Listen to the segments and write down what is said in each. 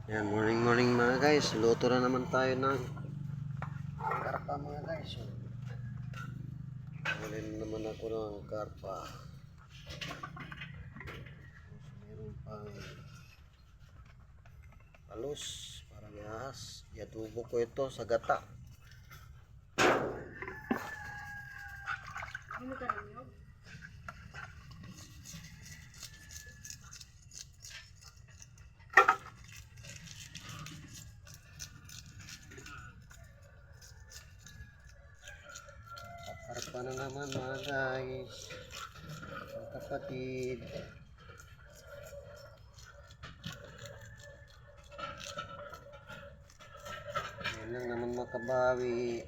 Yan, morning mga guys. Luto na naman tayo ng karpa mga guys. Huli na naman ako ng karpa. Meron pang palos para gahas. Iadubo ko ito sa gata. Karpa na naman mga guys. Mga kapatid. Yan lang naman makabawi.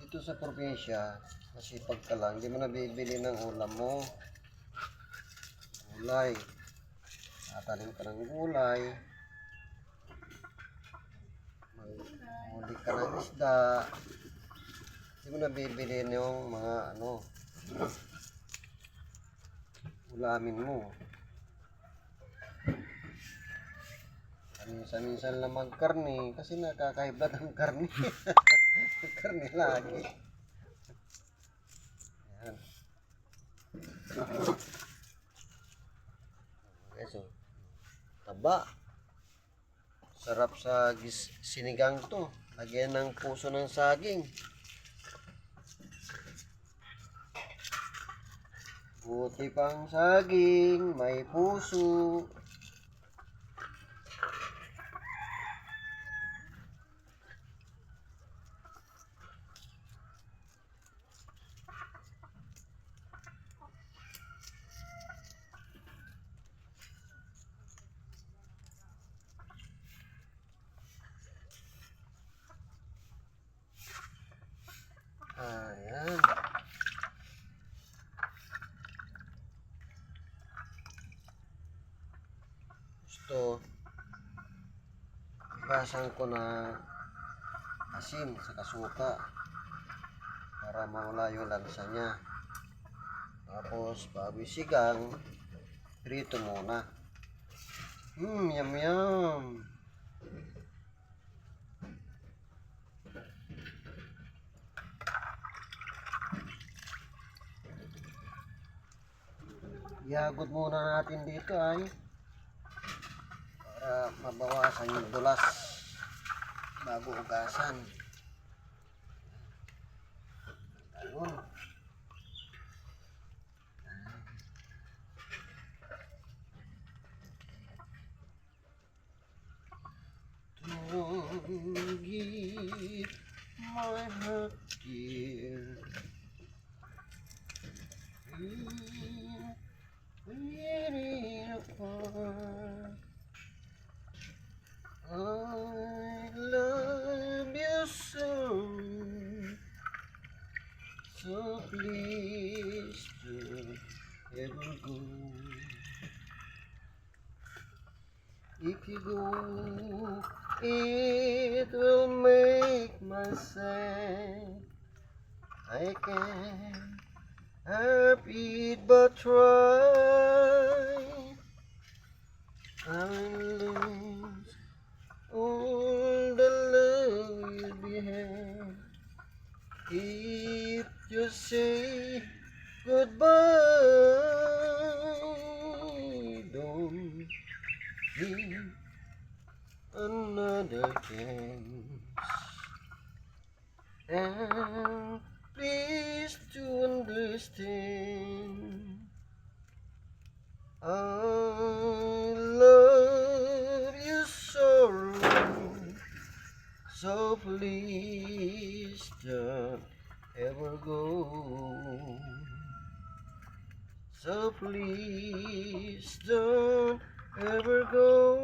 Dito sa probinsya, masipag ka lang, hindi mo nabibili ng ulam mo. Gulay. Tatanim ka ng gulay. Huli ka ng isda. Hindi mo nabibili yung mga ulamin mo. Minsan-minsan lang magkarni kasi nakakaiblat ang karni. Karni lagi. Yan. Okay, so taba. Sarap sa sinigang to. Lagyan ng puso ng saging. Buti pang saging, may puso. Ayan. Gusto, igasan ko na asin sa kasuka para mawala yung lansa niya. Tapos, bago sigang, prito muna. Yum yum. Ihagot muna natin dito ay para mabawasan yung dulas bago ugasan. Ayun. Don't give my heart, dear. I love you so, so please don't ever go. If you go, it will make my sad. I can't help it but try. I will lose all the love you behind if you say goodbye. Don't give another chance, and please to understand, I love you so, so please don't ever go. So please don't ever go.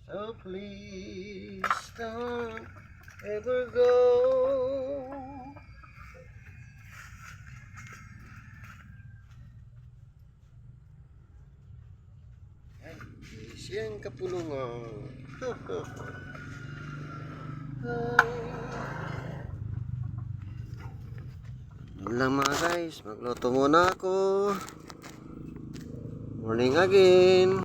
So please don't ever go. Ay, siyang kapulungan. Ay. Yun lang mga guys. Magluto muna ako. Morning again.